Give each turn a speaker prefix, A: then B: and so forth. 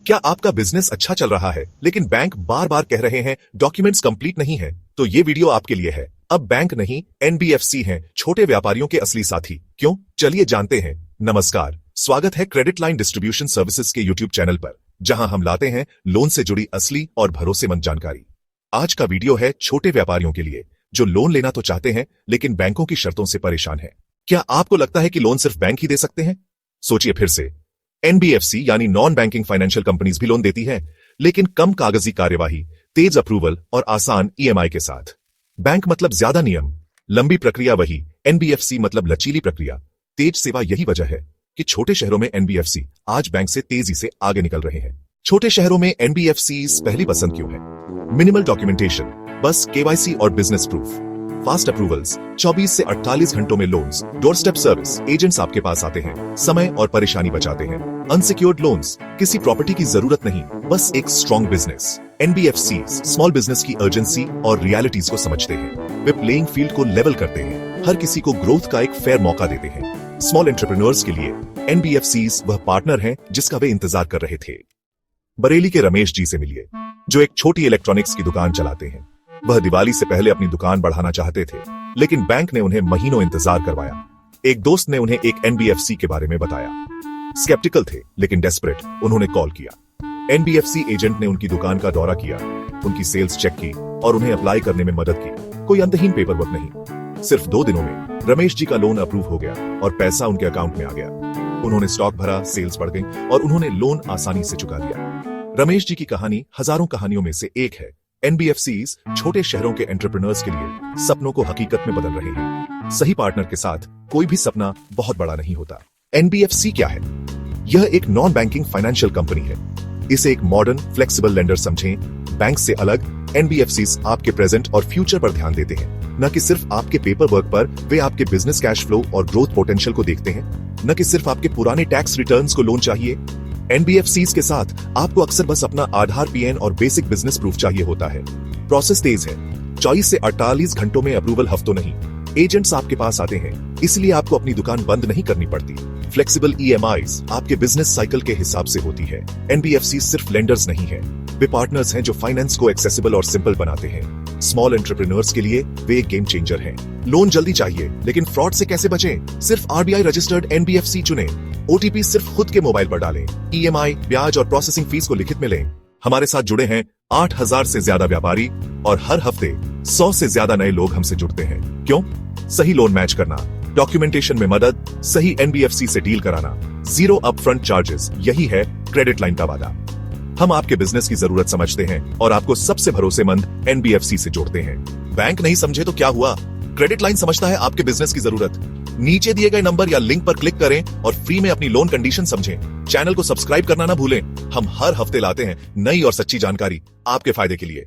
A: क्या आपका बिजनेस अच्छा चल रहा है लेकिन बैंक बार बार कह रहे हैं डॉक्यूमेंट्स कंप्लीट नहीं है? तो ये वीडियो आपके लिए है। अब बैंक नहीं, एनबीएफसी हैं छोटे व्यापारियों के असली साथी। क्यों? चलिए जानते हैं। नमस्कार, स्वागत है क्रेडिट लाइन डिस्ट्रीब्यूशन सर्विसेज के यूट्यूब चैनल पर, जहां हम लाते हैं लोन से जुड़ी असली और भरोसेमंद जानकारी। आज का वीडियो है छोटे व्यापारियों के लिए जो लोन लेना तो चाहते हैं लेकिन बैंकों की शर्तों से परेशान है। क्या आपको लगता है कि लोन सिर्फ बैंक ही दे सकते हैं? सोचिए फिर से। एनबीएफसी यानी नॉन बैंकिंग फाइनेंशियल कंपनीज भी लोन देती है, लेकिन कम कागजी कार्यवाही, तेज अप्रूवल और आसान ईएमआई के साथ। बैंक मतलब ज्यादा नियम, लंबी प्रक्रिया वही, एनबीएफसी मतलब लचीली प्रक्रिया, तेज सेवा। यही वजह है कि छोटे शहरों में एनबीएफसी आज बैंक से तेजी से आगे निकल रहे हैं। छोटे शहरों में एनबीएफसी पहली पसंद क्यों है? मिनिमल डॉक्यूमेंटेशन, बस केवाईसी और बिजनेस प्रूफ, फास्ट अप्रूवल्स, 24 से 48 घंटों में loans, door step service, agents आपके पास आते हैं, समय और परेशानी बचाते हैं। अनसिक्योर्ड लोन्स, किसी प्रॉपर्टी की जरूरत नहीं, बस एक strong business. NBFC small business की अर्जेंसी और रियलिटीज को समझते हैं। वे प्लेइंग फील्ड को लेवल करते हैं, हर किसी को ग्रोथ का एक फेयर मौका देते हैं। स्मॉल एंटरप्रेन्योर्स के लिए एनबीएफसी वह पार्टनर है जिसका वे इंतजार कर रहे थे। बरेली के रमेश जी से मिलिए, जो एक छोटी इलेक्ट्रॉनिक्स की दुकान चलाते हैं। वह दिवाली से पहले अपनी दुकान बढ़ाना चाहते थे, लेकिन बैंक ने उन्हें महीनों इंतजार करवाया। एक दोस्त ने उन्हें एक एनबीएफसी के बारे में बताया। स्केप्टिकल थे लेकिन डेस्परेट, उन्होंने कॉल किया। एनबीएफसी एजेंट ने उनकी दुकान का दौरा किया, उनकी सेल्स चेक की और उन्हें अप्लाई करने में मदद की। कोई अंतहीन पेपर वर्क नहीं, सिर्फ 2 दिनों में रमेश जी का लोन अप्रूव हो गया और पैसा उनके अकाउंट में आ गया। उन्होंने स्टॉक भरा, सेल्स बढ़ गई और उन्होंने लोन आसानी से चुका दिया। रमेश जी की कहानी हजारों कहानियों में से एक है। एनबीएफसीज छोटे शहरों के एंटरप्रेन्योर्स के लिए सपनों को हकीकत में बदल रहे हैं। सही पार्टनर के साथ कोई भी सपना बहुत बड़ा नहीं होता। एनबीएफसी क्या है? यह एक नॉन बैंकिंग फाइनेंशियल कंपनी है। इसे एक मॉडर्न फ्लेक्सिबल लेंडर समझें। बैंक से अलग एनबीएफसीज आपके प्रेजेंट और फ्यूचर पर ध्यान देते हैं, न कि सिर्फ आपके पेपर वर्क पर। वे आपके बिजनेस कैश फ्लो और ग्रोथ पोटेंशियल को देखते हैं, न कि सिर्फ आपके पुराने टैक्स रिटर्न्स को लोन चाहिए। एनबीएफसीज के साथ आपको अक्सर बस अपना आधार, पीएन और बेसिक बिजनेस प्रूफ चाहिए होता है। प्रोसेस तेज है, 24 से 48 घंटों में अप्रूवल, हफ्तों नहीं। एजेंट्स आपके पास आते हैं, इसलिए आपको अपनी दुकान बंद नहीं करनी पड़ती। फ्लेक्सिबल ईएमआईज आपके बिजनेस साइकिल के हिसाब से होती है। एनबीएफसी सिर्फ लेंडर्स नहीं है, वे पार्टनर्स हैं जो फाइनेंस को एक्सेसिबल और सिंपल बनाते हैं। स्मॉल एंटरप्रेन्योर्स के लिए वे एक गेम चेंजर हैं। लोन जल्दी चाहिए लेकिन फ्रॉड से कैसे बचें? सिर्फ आरबीआई रजिस्टर्ड एनबीएफसी चुनें। ओटीपी सिर्फ खुद के मोबाइल पर डालें। ईएमआई, ब्याज और प्रोसेसिंग फीस को लिखित में लें। हमारे साथ जुड़े हैं 8000 से ज्यादा व्यापारी और हर हफ्ते 100 से ज्यादा नए लोग हमसे जुड़ते हैं। क्यों? सही लोन मैच करना, डॉक्यूमेंटेशन में मदद, सही एनबीएफसी से डील कराना, जीरो अपफ्रंट चार्जेस, यही है क्रेडिट लाइन का वादा। हम आपके बिजनेस की जरूरत समझते हैं और आपको सबसे भरोसेमंद एनबीएफसी से जोड़ते हैं। बैंक नहीं समझे तो क्या हुआ? क्रेडिट लाइन समझता है आपके बिजनेस की जरूरत। नीचे दिए गए नंबर या लिंक पर क्लिक करें और फ्री में अपनी लोन कंडीशन समझें। चैनल को सब्सक्राइब करना ना भूलें। हम हर हफ्ते लाते हैं नई और सच्ची जानकारी आपके फायदे के लिए।